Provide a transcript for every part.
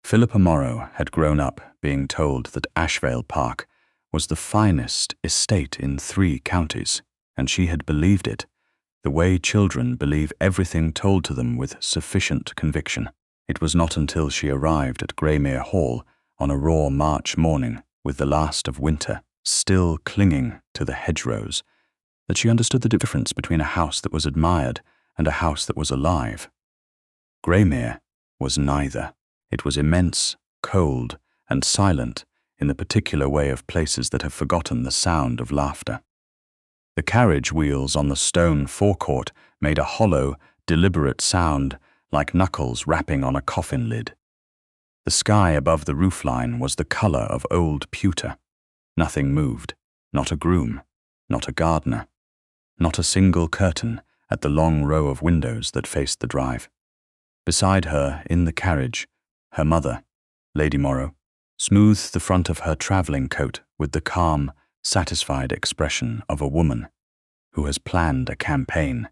Philippa Morrow had grown up being told that Ashvale Park was the finest estate in 3 counties, and she had believed it, the way children believe everything told to them with sufficient conviction. It was not until she arrived at Greymere Hall on a raw March morning with the last of winter still clinging to the hedgerows that she understood the difference between a house that was admired and a house that was alive. Greymere was neither. It was immense, cold, and silent in the particular way of places that have forgotten the sound of laughter. The carriage wheels on the stone forecourt made a hollow, deliberate sound like knuckles rapping on a coffin lid. The sky above the roofline was the colour of old pewter. Nothing moved, not a groom, not a gardener, not a single curtain at the long row of windows that faced the drive. Beside her, in the carriage, her mother, Lady Morrow, smoothed the front of her travelling coat with the calm, satisfied expression of a woman who has planned a campaign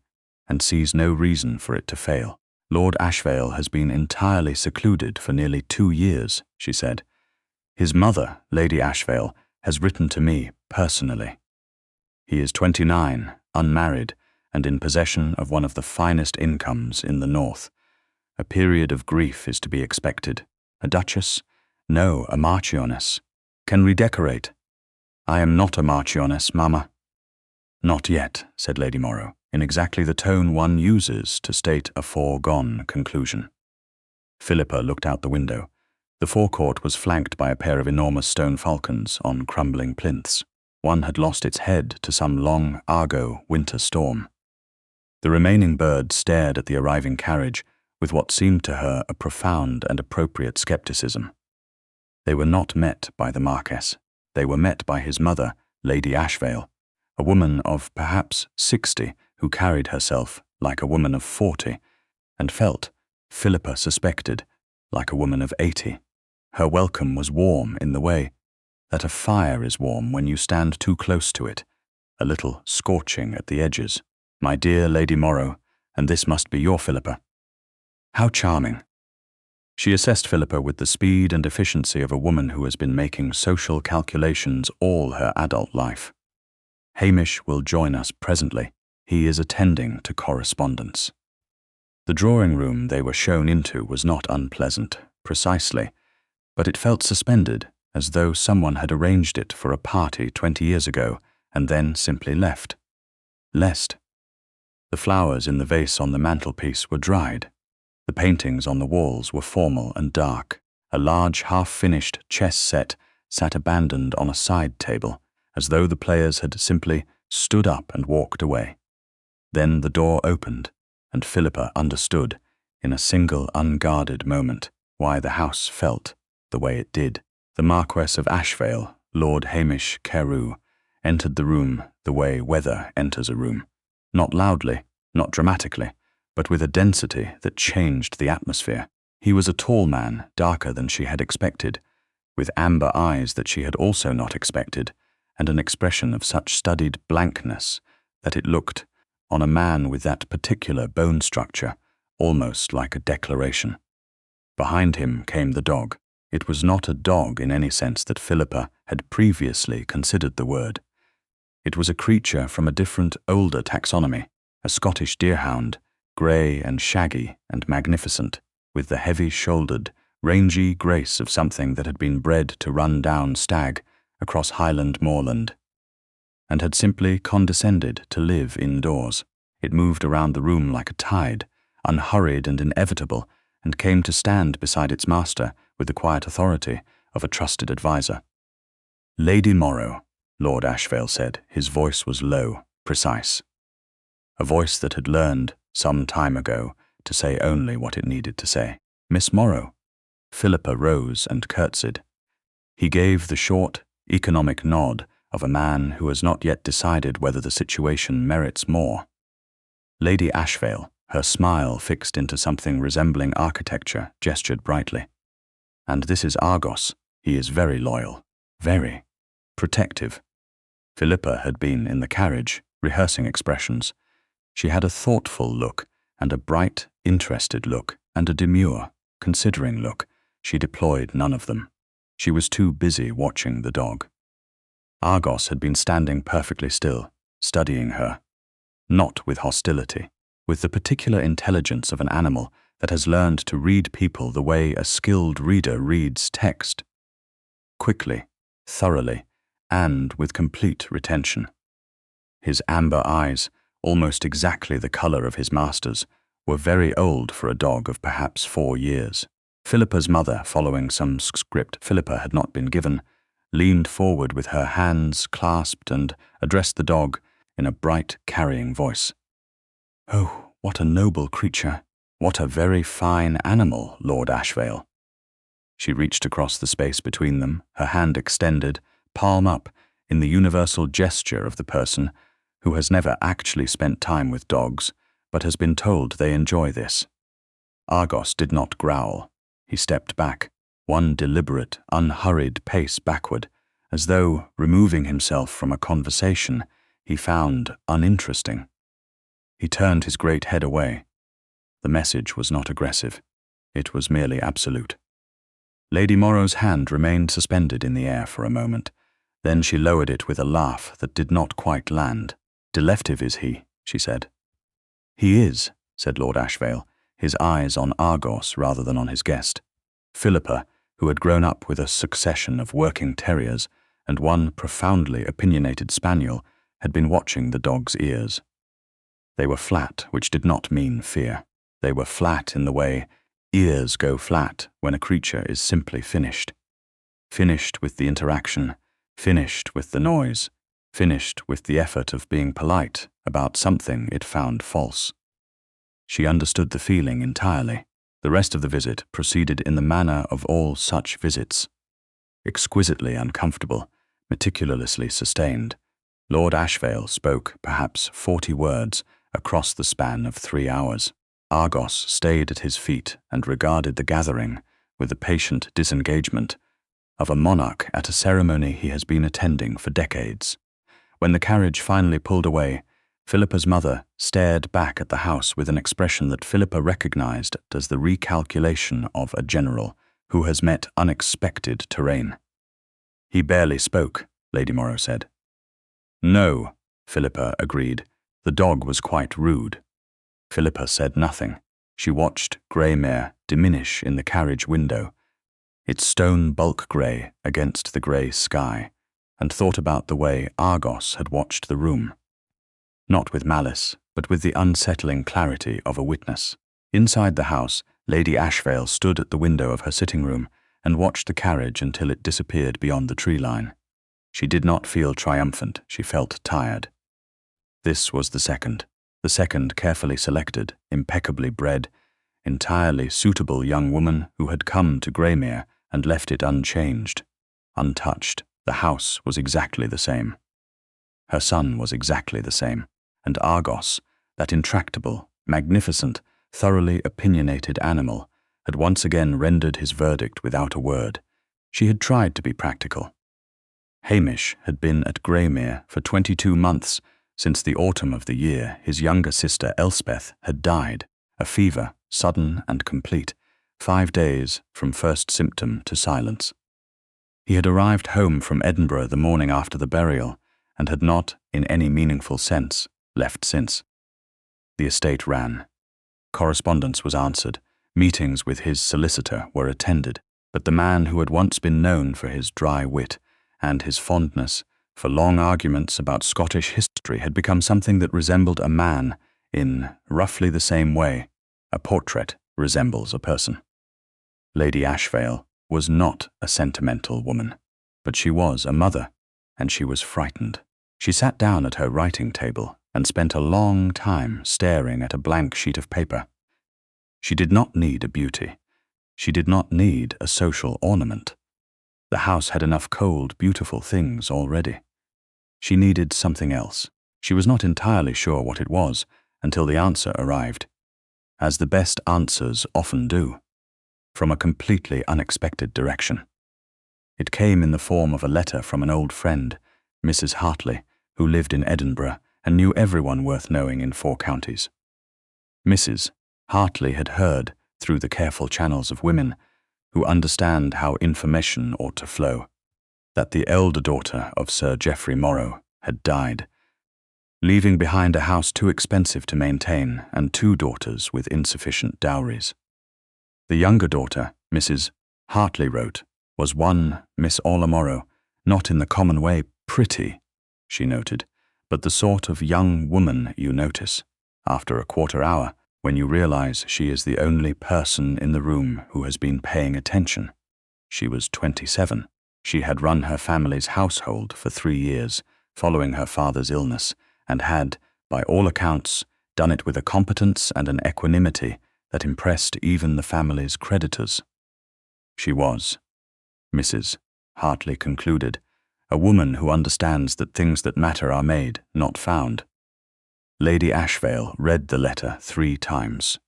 and sees no reason for it to fail. Lord Ashvale has been entirely secluded for nearly 2 years, she said. His mother, Lady Ashvale, has written to me personally. He is 29, unmarried, and in possession of one of the finest incomes in the north. A period of grief is to be expected. A duchess? No, a marchioness. Can redecorate. I am not a marchioness, Mamma. Not yet, said Lady Morrow, in exactly the tone one uses to state a foregone conclusion. Philippa looked out the window. The forecourt was flanked by a pair of enormous stone falcons on crumbling plinths. One had lost its head to some long Argo winter storm. The remaining bird stared at the arriving carriage with what seemed to her a profound and appropriate skepticism. They were not met by the Marquess. They were met by his mother, Lady Ashvale, a woman of perhaps 60 who carried herself like a woman of 40 and felt, Philippa suspected, like a woman of 80. Her welcome was warm in the way that a fire is warm when you stand too close to it, a little scorching at the edges. My dear Lady Morrow, and this must be your Philippa. How charming. She assessed Philippa with the speed and efficiency of a woman who has been making social calculations all her adult life. Hamish will join us presently. He is attending to correspondence. The drawing room they were shown into was not unpleasant, precisely, but it felt suspended, as though someone had arranged it for a party 20 years ago and then simply left. Lest. The flowers in the vase on the mantelpiece were dried. The paintings on the walls were formal and dark. A large half-finished chess set sat abandoned on a side table, as though the players had simply stood up and walked away. Then the door opened, and Philippa understood, in a single unguarded moment, why the house felt the way it did. The Marquess of Ashvale, Lord Hamish Carew, entered the room the way weather enters a room. Not loudly, not dramatically, but with a density that changed the atmosphere. He was a tall man, darker than she had expected, with amber eyes that she had also not expected, and an expression of such studied blankness that it looked, on a man with that particular bone structure, almost like a declaration. Behind him came the dog. It was not a dog in any sense that Philippa had previously considered the word. It was a creature from a different, older taxonomy, a Scottish deerhound, grey and shaggy and magnificent, with the heavy-shouldered, rangy grace of something that had been bred to run down stag across Highland moorland, and had simply condescended to live indoors. It moved around the room like a tide, unhurried and inevitable, and came to stand beside its master with the quiet authority of a trusted adviser. Lady Morrow, Lord Ashvale said. His voice was low, precise. A voice that had learned, some time ago, to say only what it needed to say. Miss Morrow. Philippa rose and curtsied. He gave the short, economic nod of a man who has not yet decided whether the situation merits more. Lady Ashvale, her smile fixed into something resembling architecture, gestured brightly. And this is Argos. He is very loyal, very protective. Philippa had been in the carriage, rehearsing expressions. She had a thoughtful look, and a bright, interested look, and a demure, considering look, she deployed none of them. She was too busy watching the dog. Argos had been standing perfectly still, studying her. Not with hostility, with the particular intelligence of an animal that has learned to read people the way a skilled reader reads text. Quickly, thoroughly, and with complete retention. His amber eyes, almost exactly the color of his master's, were very old for a dog of perhaps 4 years. Philippa's mother, following some script Philippa had not been given, leaned forward with her hands clasped and addressed the dog in a bright, carrying voice. "Oh, what a noble creature! What a very fine animal, Lord Ashvale!" She reached across the space between them, her hand extended, palm up, in the universal gesture of the person who has never actually spent time with dogs, but has been told they enjoy this. Argos did not growl. He stepped back, one deliberate, unhurried pace backward, as though, removing himself from a conversation he found uninteresting. He turned his great head away. The message was not aggressive. It was merely absolute. Lady Morrow's hand remained suspended in the air for a moment. Then she lowered it with a laugh that did not quite land. "Delective is he," she said. "He is," said Lord Ashvale, his eyes on Argos rather than on his guest. Philippa, who had grown up with a succession of working terriers and one profoundly opinionated spaniel, had been watching the dog's ears. They were flat, which did not mean fear. They were flat in the way ears go flat when a creature is simply finished. Finished with the interaction, finished with the noise, finished with the effort of being polite about something it found false. She understood the feeling entirely. The rest of the visit proceeded in the manner of all such visits. Exquisitely uncomfortable, meticulously sustained. Lord Ashvale spoke perhaps 40 words across the span of 3 hours. Argos stayed at his feet and regarded the gathering with the patient disengagement of a monarch at a ceremony he has been attending for decades. When the carriage finally pulled away, Philippa's mother stared back at the house with an expression that Philippa recognized as the recalculation of a general who has met unexpected terrain. "He barely spoke," Lady Morrow said. "No," Philippa agreed. "The dog was quite rude." Philippa said nothing. She watched Greymere diminish in the carriage window, its stone bulk grey against the grey sky, and thought about the way Argos had watched the room. Not with malice, but with the unsettling clarity of a witness. Inside the house, Lady Ashvale stood at the window of her sitting room and watched the carriage until it disappeared beyond the tree line. She did not feel triumphant, she felt tired. This was the second carefully selected, impeccably bred, entirely suitable young woman who had come to Greymere and left it unchanged, untouched. The house was exactly the same. Her son was exactly the same, and Argos, that intractable, magnificent, thoroughly opinionated animal, had once again rendered his verdict without a word. She had tried to be practical. Hamish had been at Greymere for 22 months, since the autumn of the year his younger sister Elspeth had died, a fever, sudden and complete, 5 days from first symptom to silence. He had arrived home from Edinburgh the morning after the burial, and had not, in any meaningful sense, left since. The estate ran. Correspondence was answered, meetings with his solicitor were attended, but the man who had once been known for his dry wit and his fondness for long arguments about Scottish history had become something that resembled a man in roughly the same way a portrait resembles a person. Lady Ashvale was not a sentimental woman, but she was a mother, and she was frightened. She sat down at her writing table and spent a long time staring at a blank sheet of paper. She did not need a beauty. She did not need a social ornament. The house had enough cold, beautiful things already. She needed something else. She was not entirely sure what it was until the answer arrived, as the best answers often do, from a completely unexpected direction. It came in the form of a letter from an old friend, Mrs. Hartley, who lived in Edinburgh and knew everyone worth knowing in 4 counties. Mrs. Hartley had heard, through the careful channels of women, who understand how information ought to flow, that the elder daughter of Sir Geoffrey Morrow had died, leaving behind a house too expensive to maintain and 2 daughters with insufficient dowries. The younger daughter, Mrs. Hartley wrote, was one Miss Orla Morrow, not in the common way pretty, she noted, but the sort of young woman you notice, after a quarter hour, when you realize she is the only person in the room who has been paying attention. She was 27. She had run her family's household for 3 years, following her father's illness, and had, by all accounts, done it with a competence and an equanimity that impressed even the family's creditors. She was, Mrs. Hartley concluded, a woman who understands that things that matter are made, not found. Lady Ashvale read the letter 3 times.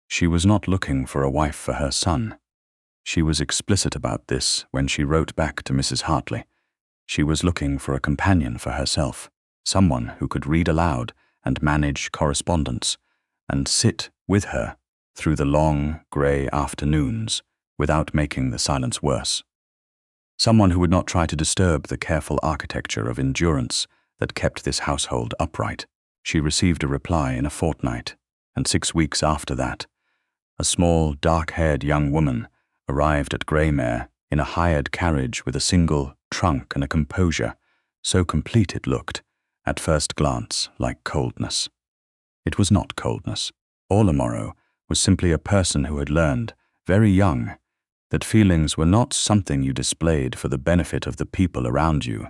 She was not looking for a wife for her son. She was explicit about this when she wrote back to Mrs. Hartley. She was looking for a companion for herself, someone who could read aloud and manage correspondence, and sit with her through the long, grey afternoons without making the silence worse. Someone who would not try to disturb the careful architecture of endurance that kept this household upright. She received a reply in a fortnight, and 6 weeks after that, a small, dark-haired young woman arrived at Greymere in a hired carriage with a single trunk and a composure, so complete it looked, at first glance, like coldness. It was not coldness. Orla Morrow was simply a person who had learned, very young, that feelings were not something you displayed for the benefit of the people around you.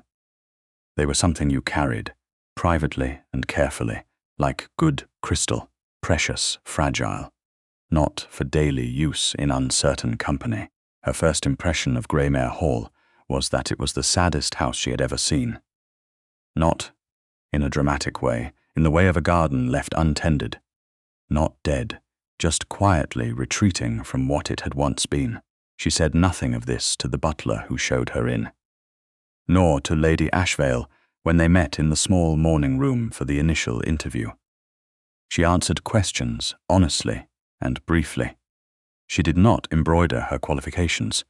They were something you carried, privately and carefully, like good crystal, precious, fragile, not for daily use in uncertain company. Her first impression of Greymere Hall was that it was the saddest house she had ever seen. Not in a dramatic way, in the way of a garden left untended. Not dead, just quietly retreating from what it had once been. She said nothing of this to the butler who showed her in, nor to Lady Ashvale when they met in the small morning room for the initial interview. She answered questions honestly and briefly. She did not embroider her qualifications.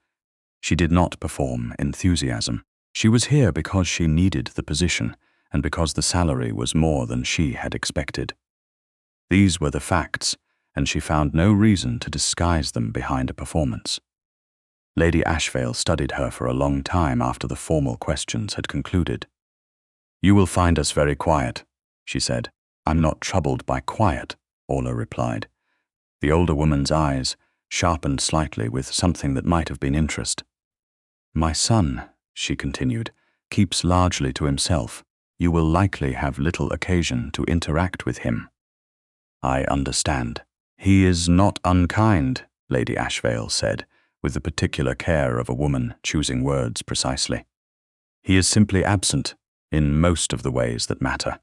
She did not perform enthusiasm. She was here because she needed the position and because the salary was more than she had expected. These were the facts, and she found no reason to disguise them behind a performance. Lady Ashvale studied her for a long time after the formal questions had concluded. "You will find us very quiet," she said. "I'm not troubled by quiet," Orla replied. The older woman's eyes sharpened slightly with something that might have been interest. "My son," she continued, "keeps largely to himself. You will likely have little occasion to interact with him." "I understand. He is not unkind," Lady Ashvale said, with the particular care of a woman choosing words precisely. "He is simply absent, in most of the ways that matter."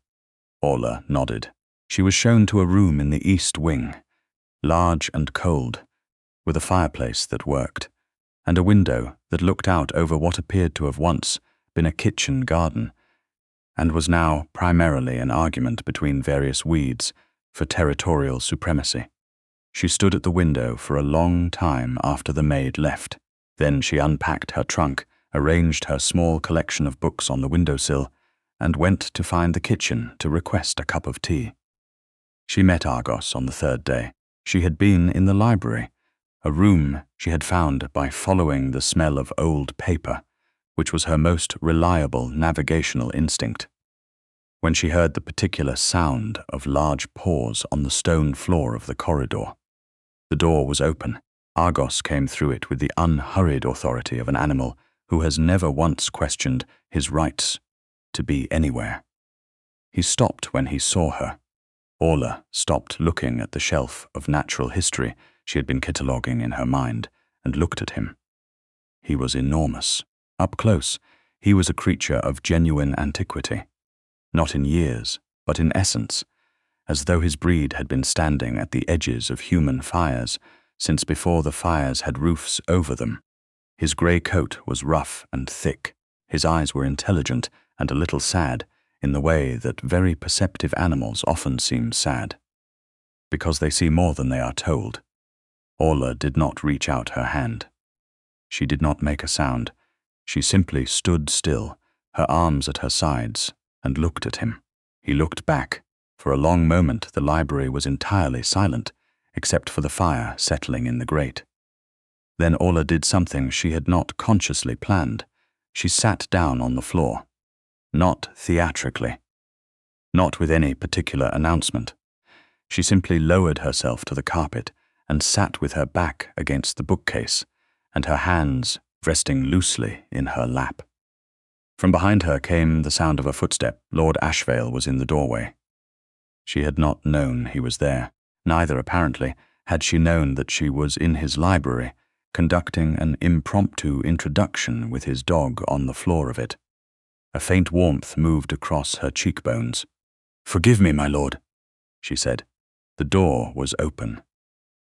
Orla nodded. She was shown to a room in the east wing, large and cold, with a fireplace that worked, and a window that looked out over what appeared to have once been a kitchen garden, and was now primarily an argument between various weeds for territorial supremacy. She stood at the window for a long time after the maid left. Then she unpacked her trunk, arranged her small collection of books on the windowsill, and went to find the kitchen to request a cup of tea. She met Argos on the 3rd day. She had been in the library, a room she had found by following the smell of old paper, which was her most reliable navigational instinct. When she heard the particular sound of large paws on the stone floor of the corridor, the door was open. Argos came through it with the unhurried authority of an animal who has never once questioned his rights to be anywhere. He stopped when he saw her. Orla stopped looking at the shelf of natural history she had been cataloguing in her mind and looked at him. He was enormous. Up close, he was a creature of genuine antiquity, not in years, but in essence, as though his breed had been standing at the edges of human fires since before the fires had roofs over them. His grey coat was rough and thick. His eyes were intelligent and a little sad, in the way that very perceptive animals often seem sad, because they see more than they are told. Orla did not reach out her hand. She did not make a sound. She simply stood still, her arms at her sides, and looked at him. He looked back. For a long moment the library was entirely silent, except for the fire settling in the grate. Then Orla did something she had not consciously planned. She sat down on the floor. Not theatrically. Not with any particular announcement. She simply lowered herself to the carpet and sat with her back against the bookcase, and her hands resting loosely in her lap. From behind her came the sound of a footstep. Lord Ashvale was in the doorway. She had not known he was there. Neither, apparently, had she known that she was in his library, conducting an impromptu introduction with his dog on the floor of it. A faint warmth moved across her cheekbones. "Forgive me, my lord," she said. The door was open.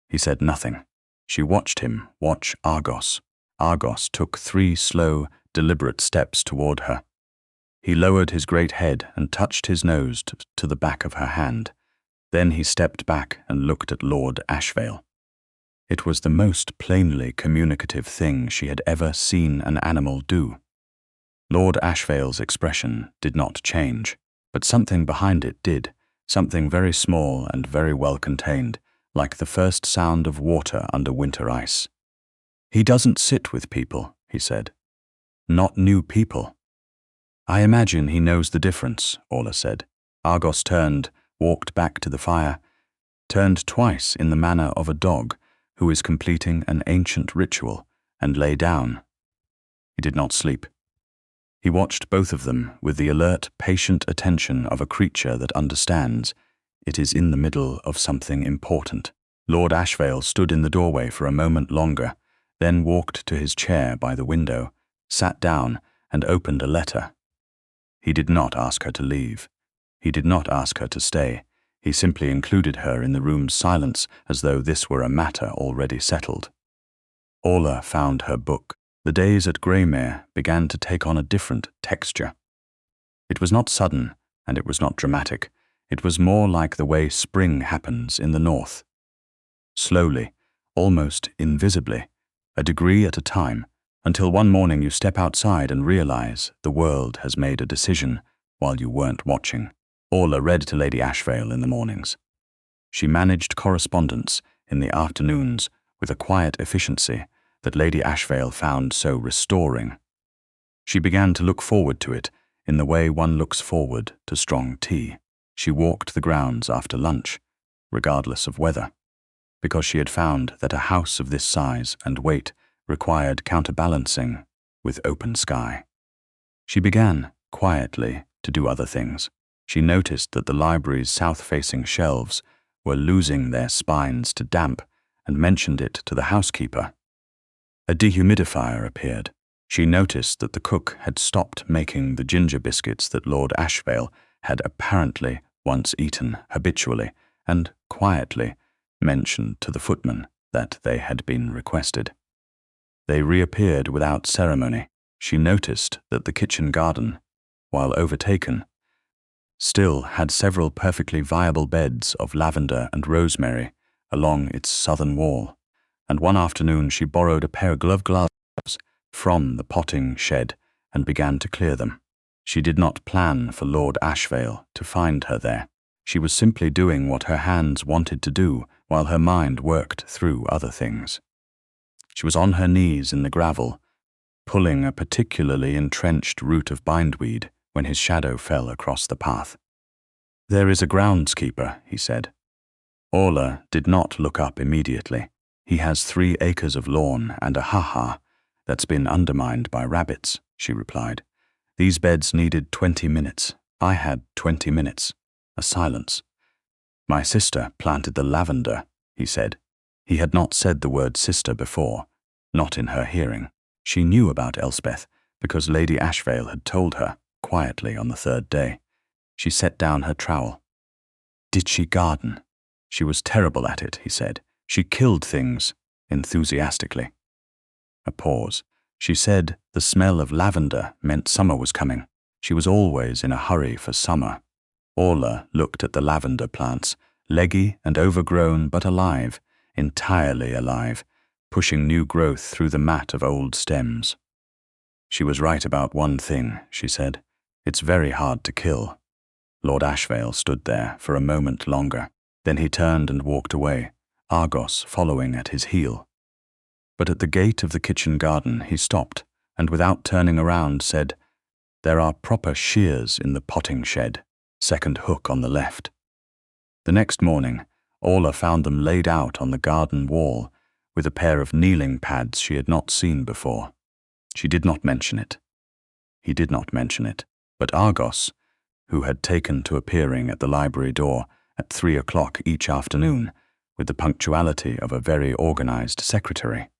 He said nothing. She watched him watch Argos. Argos took 3 slow, deliberate steps toward her. He lowered his great head and touched his nose to the back of her hand. Then he stepped back and looked at Lord Ashvale. It was the most plainly communicative thing she had ever seen an animal do. Lord Ashvale's expression did not change, but something behind it did, something very small and very well contained, like the first sound of water under winter ice. "He doesn't sit with people," he said. "Not new people." "I imagine he knows the difference," Orla said. Argos turned, walked back to the fire, turned twice in the manner of a dog who is completing an ancient ritual, and lay down. He did not sleep. He watched both of them with the alert, patient attention of a creature that understands it is in the middle of something important. Lord Ashvale stood in the doorway for a moment longer, then walked to his chair by the window, sat down, and opened a letter. He did not ask her to leave. He did not ask her to stay. He simply included her in the room's silence as though this were a matter already settled. Orla found her book. The days at Greymere began to take on a different texture. It was not sudden, and it was not dramatic. It was more like the way spring happens in the north. Slowly, almost invisibly, a degree at a time, until one morning you step outside and realize the world has made a decision while you weren't watching. Orla read to Lady Ashvale in the mornings. She managed correspondence in the afternoons with a quiet efficiency that Lady Ashvale found so restoring. She began to look forward to it in the way one looks forward to strong tea. She walked the grounds after lunch, regardless of weather, because she had found that a house of this size and weight required counterbalancing with open sky. She began, quietly, to do other things. She noticed that the library's south-facing shelves were losing their spines to damp and mentioned it to the housekeeper. A dehumidifier appeared. She noticed that the cook had stopped making the ginger biscuits that Lord Ashvale had apparently once eaten habitually and quietly mentioned to the footman that they had been requested. They reappeared without ceremony. She noticed that the kitchen garden, while overtaken, still had several perfectly viable beds of lavender and rosemary along its southern wall, and one afternoon she borrowed a pair of gloves from the potting shed and began to clear them. She did not plan for Lord Ashvale to find her there. She was simply doing what her hands wanted to do while her mind worked through other things. She was on her knees in the gravel, pulling a particularly entrenched root of bindweed when his shadow fell across the path. "There is a groundskeeper," he said. Orla did not look up immediately. "He has 3 acres of lawn and a ha-ha that's been undermined by rabbits," she replied. "These beds needed 20 minutes. I had 20 minutes." A silence. "My sister planted the lavender," he said. He had not said the word sister before, not in her hearing. She knew about Elspeth because Lady Ashvale had told her, quietly on the 3rd day. She set down her trowel. "Did she garden?" "She was terrible at it," he said. "She killed things," enthusiastically. A pause. "She said the smell of lavender meant summer was coming. She was always in a hurry for summer." Orla looked at the lavender plants, leggy and overgrown but alive, entirely alive, pushing new growth through the mat of old stems. "She was right about one thing," she said. "It's very hard to kill." Lord Ashvale stood there for a moment longer. Then he turned and walked away, Argos following at his heel. But at the gate of the kitchen garden he stopped, and without turning around said, "There are proper shears in the potting shed, second hook on the left." The next morning, Orla found them laid out on the garden wall, with a pair of kneeling pads she had not seen before. She did not mention it. He did not mention it, but Argos, who had taken to appearing at the library door at 3 o'clock each afternoon, with the punctuality of a very organized secretary,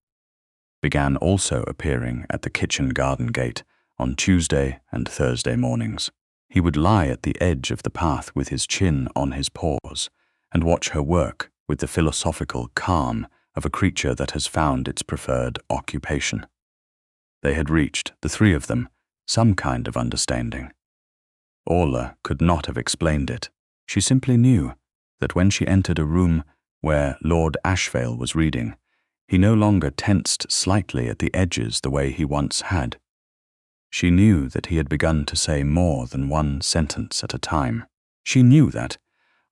began also appearing at the kitchen garden gate on Tuesday and Thursday mornings. He would lie at the edge of the path with his chin on his paws and watch her work with the philosophical calm of a creature that has found its preferred occupation. They had reached, the three of them, some kind of understanding. Orla could not have explained it. She simply knew that when she entered a room where Lord Ashvale was reading, he no longer tensed slightly at the edges the way he once had. She knew that he had begun to say more than one sentence at a time. She knew that,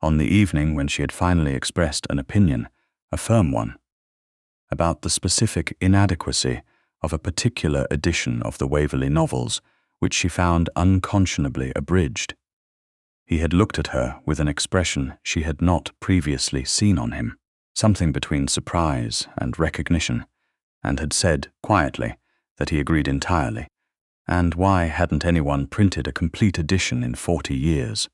on the evening when she had finally expressed an opinion, a firm one, about the specific inadequacy of a particular edition of the Waverley novels, which she found unconscionably abridged, he had looked at her with an expression she had not previously seen on him, something between surprise and recognition, and had said quietly that he agreed entirely. And why hadn't anyone printed a complete edition in 40 years?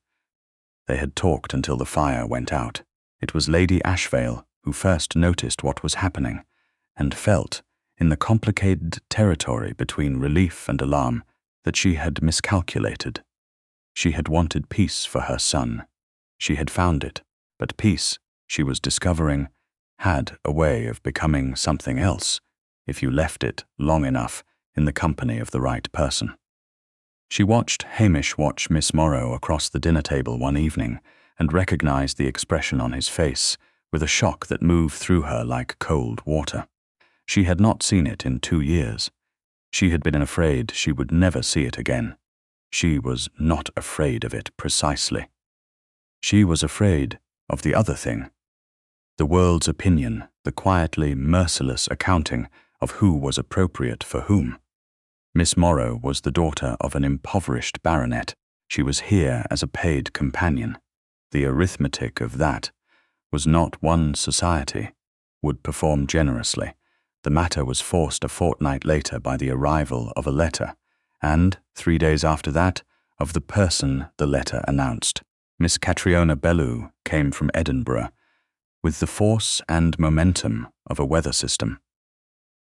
They had talked until the fire went out. It was Lady Ashvale who first noticed what was happening, and felt, in the complicated territory between relief and alarm, that she had miscalculated. She had wanted peace for her son. She had found it, but peace, she was discovering, had a way of becoming something else if you left it long enough in the company of the right person. She watched Hamish watch Miss Morrow across the dinner table one evening and recognized the expression on his face with a shock that moved through her like cold water. She had not seen it in 2 years. She had been afraid she would never see it again. She was not afraid of it precisely. She was afraid of the other thing. The world's opinion, the quietly merciless accounting of who was appropriate for whom. Miss Morrow was the daughter of an impoverished baronet. She was here as a paid companion. The arithmetic of that was not one society would perform generously. The matter was forced a fortnight later by the arrival of a letter, and 3 days after that, of the person the letter announced. Miss Catriona Bellew came from Edinburgh, with the force and momentum of a weather system.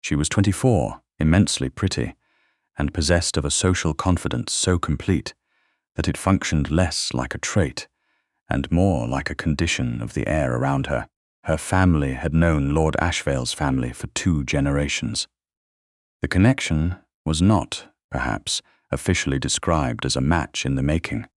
She was 24, immensely pretty, and possessed of a social confidence so complete that it functioned less like a trait and more like a condition of the air around her. Her family had known Lord Ashvale's family for 2 generations. The connection was not, perhaps, officially described as a match in the making,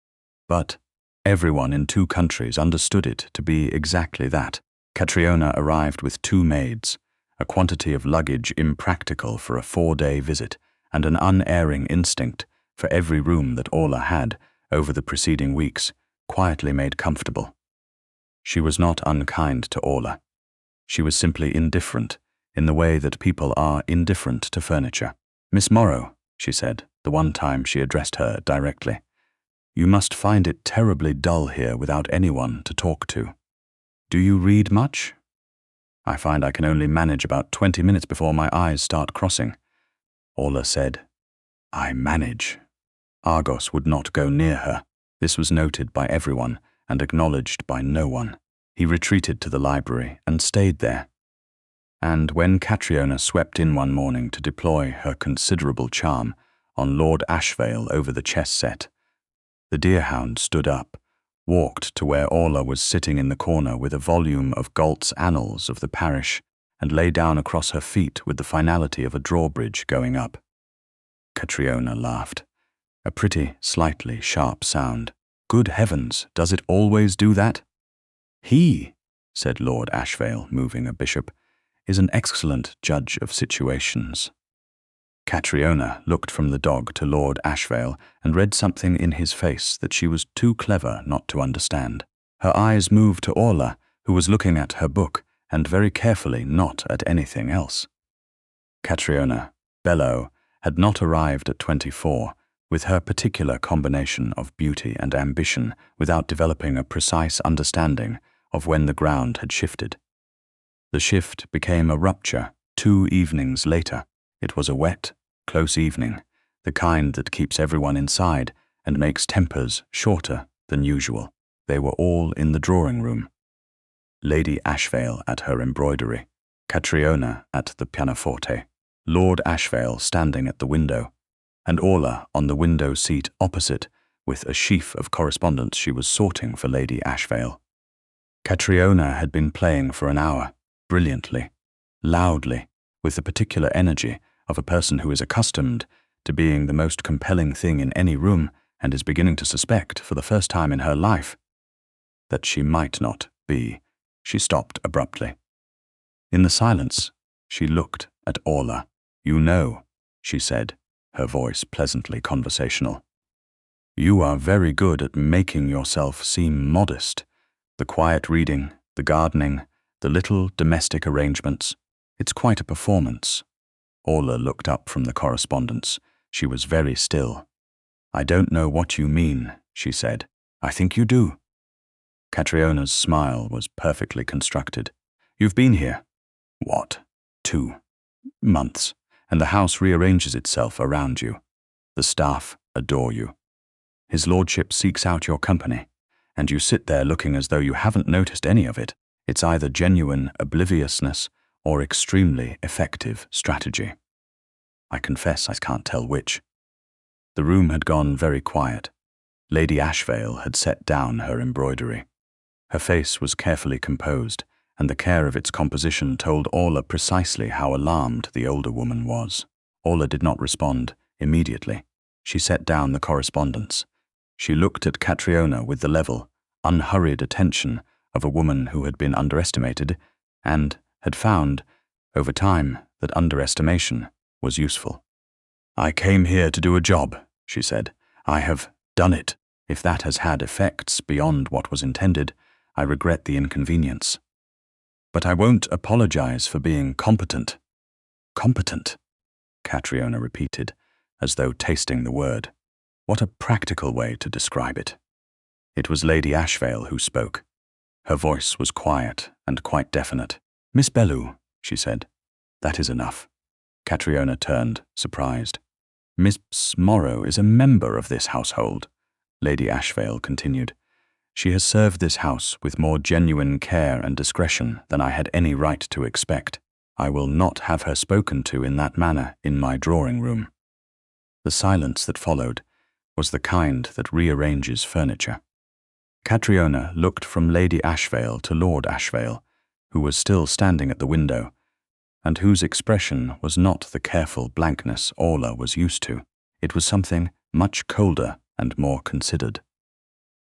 but everyone in 2 countries understood it to be exactly that. Catriona arrived with 2 maids, a quantity of luggage impractical for a 4-day visit, and an unerring instinct for every room that Orla had, over the preceding weeks, quietly made comfortable. She was not unkind to Orla. She was simply indifferent, in the way that people are indifferent to furniture. "Miss Morrow," she said, the one time she addressed her directly, "you must find it terribly dull here without anyone to talk to. Do you read much?" "I find I can only manage about 20 minutes before my eyes start crossing." Orla said, "I manage." Argos would not go near her. This was noted by everyone and acknowledged by no one. He retreated to the library and stayed there. And when Catriona swept in one morning to deploy her considerable charm on Lord Ashvale over the chess set, the deerhound stood up, walked to where Orla was sitting in the corner with a volume of Galt's Annals of the parish, and lay down across her feet with the finality of a drawbridge going up. Catriona laughed, a pretty, slightly sharp sound. "Good heavens, does it always do that?" "He," said Lord Ashvale, moving a bishop, is an excellent judge of situations. Catriona looked from the dog to Lord Ashvale and read something in his face that she was too clever not to understand. Her eyes moved to Orla, who was looking at her book, and very carefully, not at anything else. Catriona Belleau had not arrived at 24, with her particular combination of beauty and ambition, without developing a precise understanding of when the ground had shifted. The shift became a rupture 2 evenings later. It was a wet, close evening, the kind that keeps everyone inside and makes tempers shorter than usual. They were all in the drawing-room. Lady Ashvale at her embroidery, Catriona at the pianoforte, Lord Ashvale standing at the window, and Orla on the window seat opposite with a sheaf of correspondence she was sorting for Lady Ashvale. Catriona had been playing for an hour, brilliantly, loudly, with the particular energy of a person who is accustomed to being the most compelling thing in any room and is beginning to suspect, for the first time in her life, that she might not be. She stopped abruptly. In the silence, she looked at Orla. "You know," she said, her voice pleasantly conversational. "You are very good at making yourself seem modest. The quiet reading, the gardening, the little domestic arrangements. It's quite a performance." Orla looked up from the correspondence. She was very still. "I don't know what you mean," she said. "I think you do." Catriona's smile was perfectly constructed. "You've been here, what, 2 months, and the house rearranges itself around you. The staff adore you. His lordship seeks out your company, and you sit there looking as though you haven't noticed any of it. It's either genuine obliviousness or extremely effective strategy. I confess I can't tell which." The room had gone very quiet. Lady Ashvale had set down her embroidery. Her face was carefully composed, and the care of its composition told Orla precisely how alarmed the older woman was. Orla did not respond immediately. She set down the correspondence. She looked at Catriona with the level, unhurried attention of a woman who had been underestimated and had found, over time, that underestimation was useful. "I came here to do a job," she said. "I have done it. If that has had effects beyond what was intended, I regret the inconvenience. But I won't apologize for being competent." "Competent," Catriona repeated, as though tasting the word. What a practical way to describe it. It was Lady Ashvale who spoke. Her voice was quiet and quite definite. "Miss Belleau," she said. "That is enough." Catriona turned, surprised. "Miss Morrow is a member of this household," Lady Ashvale continued. "She has served this house with more genuine care and discretion than I had any right to expect. I will not have her spoken to in that manner in my drawing-room." The silence that followed was the kind that rearranges furniture. Catriona looked from Lady Ashvale to Lord Ashvale, who was still standing at the window, and whose expression was not the careful blankness Orla was used to. It was something much colder and more considered.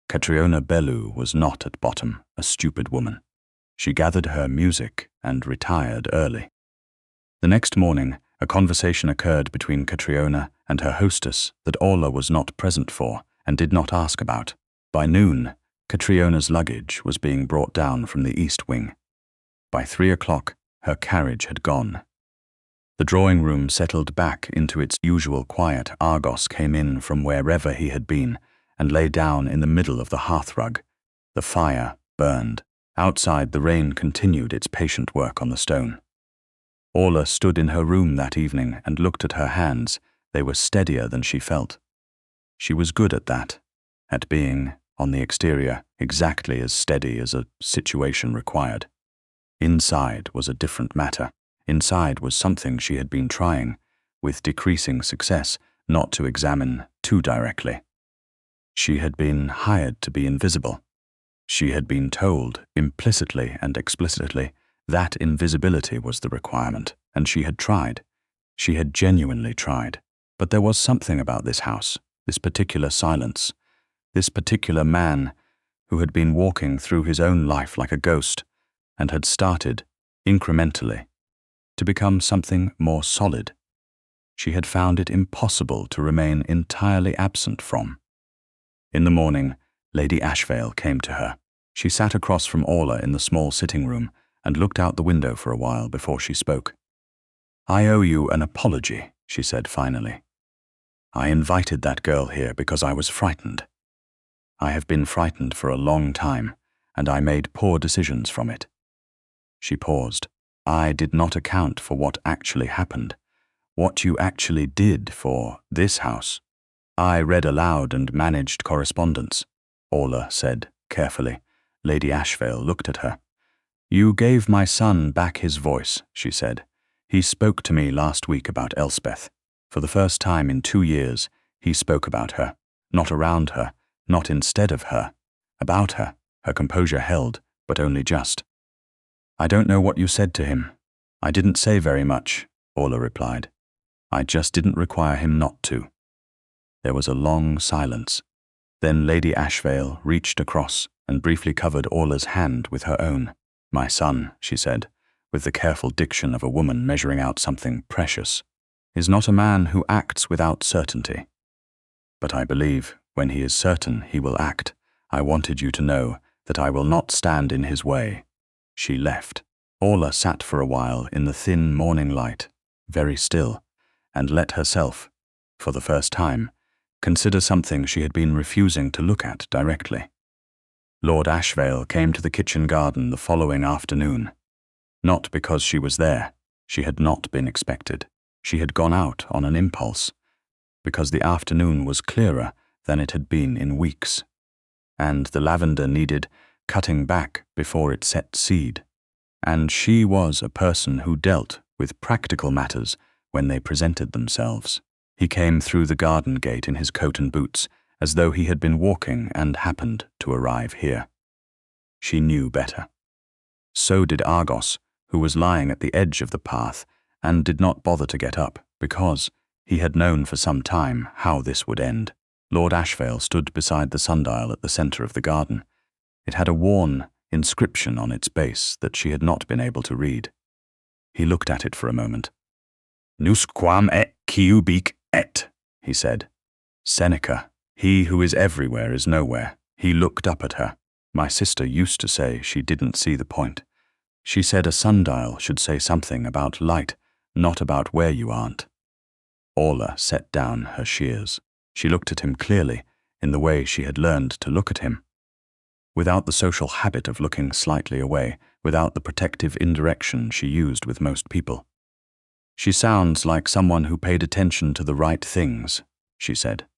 Catriona Belleau was not at bottom a stupid woman. She gathered her music and retired early. The next morning, a conversation occurred between Catriona and her hostess that Orla was not present for and did not ask about. By noon, Catriona's luggage was being brought down from the east wing. By 3 o'clock, her carriage had gone. The drawing-room settled back into its usual quiet. Argos came in from wherever he had been and lay down in the middle of the hearthrug. The fire burned. Outside, the rain continued its patient work on the stone. Orla stood in her room that evening and looked at her hands. They were steadier than she felt. She was good at that, at being, on the exterior, exactly as steady as a situation required. Inside was a different matter. Inside was something she had been trying, with decreasing success, not to examine too directly. She had been hired to be invisible. She had been told, implicitly and explicitly, that invisibility was the requirement, and she had tried. She had genuinely tried. But there was something about this house, this particular silence, this particular man who had been walking through his own life like a ghost and had started, incrementally, to become something more solid. She had found it impossible to remain entirely absent from. In the morning, Lady Ashvale came to her. She sat across from Orla in the small sitting room and looked out the window for a while before she spoke. "I owe you an apology," she said finally. "I invited that girl here because I was frightened. I have been frightened for a long time, and I made poor decisions from it." She paused. "I did not account for what actually happened, what you actually did for this house. I read aloud and managed correspondence," Orla said carefully. Lady Ashvale looked at her. "You gave my son back his voice," she said. "He spoke to me last week about Elspeth. For the first time in 2 years, he spoke about her, not around her, not instead of her, about her." Her composure held, but only just. "I don't know what you said to him." "I didn't say very much," Orla replied. "I just didn't require him not to." There was a long silence. Then Lady Ashvale reached across and briefly covered Orla's hand with her own. "My son," she said, with the careful diction of a woman measuring out something precious, "is not a man who acts without certainty. But I believe, when he is certain, he will act. I wanted you to know that I will not stand in his way." She left. Orla sat for a while in the thin morning light, very still, and let herself, for the first time, consider something she had been refusing to look at directly. Lord Ashvale came to the kitchen garden the following afternoon. Not because she was there. She had not been expected. She had gone out on an impulse, because the afternoon was clearer than it had been in weeks, and the lavender needed cutting back before it set seed, and she was a person who dealt with practical matters when they presented themselves. He came through the garden gate in his coat and boots, as though he had been walking and happened to arrive here. She knew better. So did Argos, who was lying at the edge of the path and did not bother to get up, because he had known for some time how this would end. Lord Ashvale stood beside the sundial at the centre of the garden. It had a worn inscription on its base that she had not been able to read. He looked at it for a moment. "Nusquam et cubic et," he said. "Seneca, he who is everywhere is nowhere." He looked up at her. "My sister used to say she didn't see the point. She said a sundial should say something about light, not about where you aren't." Orla set down her shears. She looked at him clearly, in the way she had learned to look at him. Without the social habit of looking slightly away, without the protective indirection she used with most people. "She sounds like someone who paid attention to the right things," she said.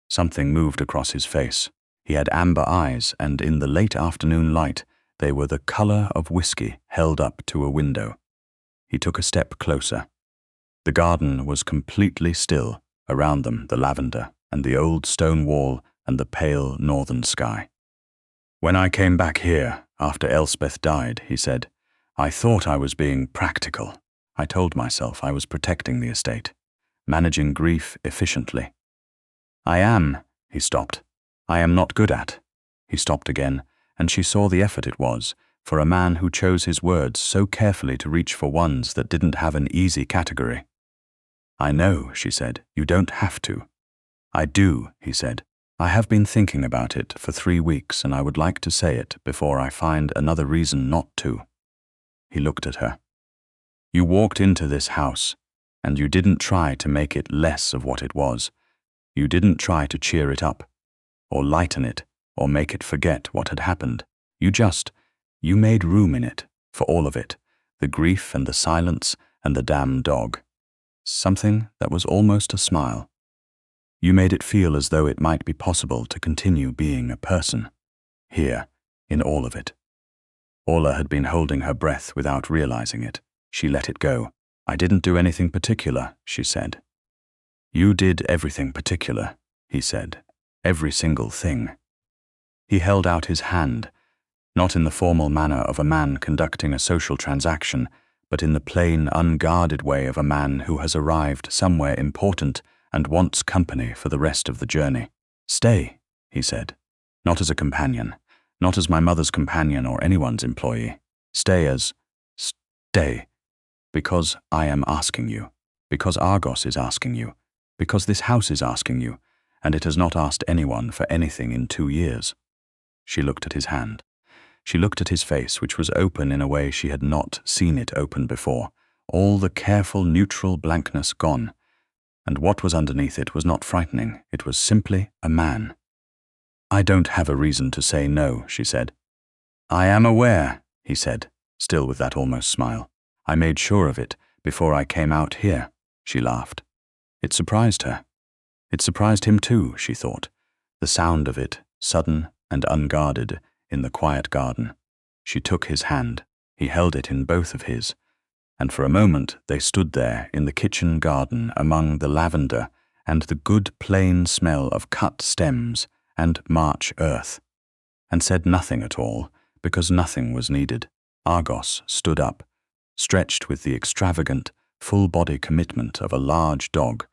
Something moved across his face. He had amber eyes, and in the late afternoon light, they were the colour of whiskey held up to a window. He took a step closer. The garden was completely still, around them the lavender and the old stone wall and the pale northern sky. "When I came back here, after Elspeth died," he said, "I thought I was being practical. I told myself I was protecting the estate, managing grief efficiently. I am," he stopped. "I am not good at." He stopped again, and she saw the effort it was, for a man who chose his words so carefully to reach for ones that didn't have an easy category. "I know," she said, "you don't have to." "I do," he said. "I have been thinking about it for 3 weeks, and I would like to say it before I find another reason not to." He looked at her. "You walked into this house, and you didn't try to make it less of what it was. You didn't try to cheer it up, or lighten it, or make it forget what had happened. You made room in it, for all of it, the grief and the silence and the damn dog. Something that was almost a smile. You made it feel as though it might be possible to continue being a person. Here, in all of it." Orla had been holding her breath without realizing it. She let it go. "I didn't do anything particular," she said. "You did everything particular," he said. "Every single thing." He held out his hand, not in the formal manner of a man conducting a social transaction, but in the plain, unguarded way of a man who has arrived somewhere important and wants company for the rest of the journey. "Stay," he said. "Not as a companion, not as my mother's companion or anyone's employee. Stay as... stay." Because I am asking you. Because Argos is asking you. Because this house is asking you, and it has not asked anyone for anything in 2 years. She looked at his hand. She looked at his face, which was open in a way she had not seen it open before, all the careful, neutral blankness gone. And what was underneath it was not frightening. It was simply a man. I don't have a reason to say no, she said. I am aware, he said, still with that almost smile. I made sure of it before I came out here, she laughed. It surprised her. It surprised him too, she thought, the sound of it, sudden and unguarded, in the quiet garden. She took his hand. He held it in both of his. And for a moment they stood there in the kitchen garden among the lavender and the good plain smell of cut stems and March earth, and said nothing at all, because nothing was needed. Argos stood up, stretched with the extravagant, full-body commitment of a large dog,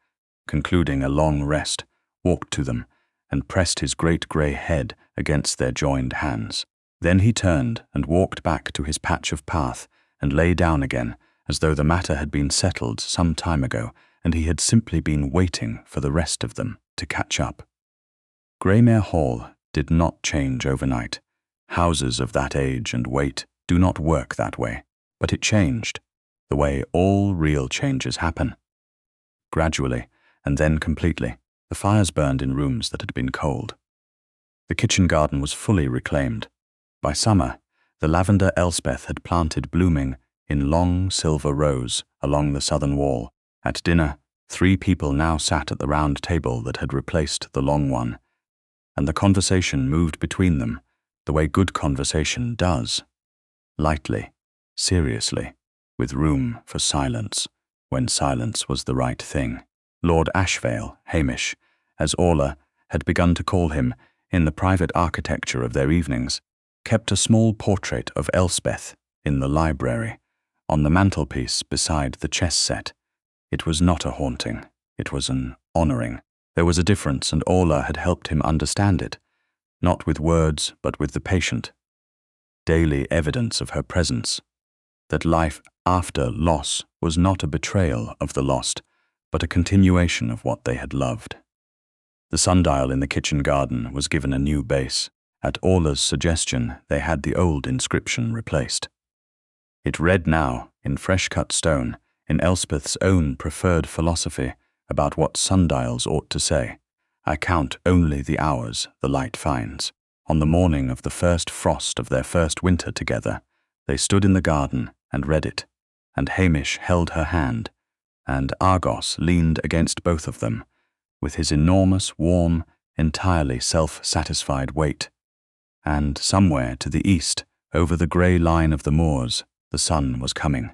concluding a long rest, walked to them, and pressed his great grey head against their joined hands. Then he turned and walked back to his patch of path and lay down again, as though the matter had been settled some time ago and he had simply been waiting for the rest of them to catch up. Greymere Hall did not change overnight. Houses of that age and weight do not work that way, but it changed, the way all real changes happen. Gradually, and then completely, the fires burned in rooms that had been cold. The kitchen garden was fully reclaimed. By summer, the lavender Elspeth had planted blooming in long silver rows along the southern wall. At dinner, 3 people now sat at the round table that had replaced the long one, and the conversation moved between them the way good conversation does, lightly, seriously, with room for silence, when silence was the right thing. Lord Ashvale, Hamish, as Orla had begun to call him in the private architecture of their evenings, kept a small portrait of Elspeth in the library, on the mantelpiece beside the chess set. It was not a haunting, it was an honouring. There was a difference, and Orla had helped him understand it, not with words but with the patient, daily evidence of her presence, that life after loss was not a betrayal of the lost, but a continuation of what they had loved. The sundial in the kitchen garden was given a new base. At Orla's suggestion, they had the old inscription replaced. It read now, in fresh-cut stone, in Elspeth's own preferred philosophy about what sundials ought to say. I count only the hours the light finds. On the morning of the first frost of their first winter together, they stood in the garden and read it, and Hamish held her hand, and Argos leaned against both of them, with his enormous, warm, entirely self-satisfied weight. And somewhere to the east, over the grey line of the moors, the sun was coming.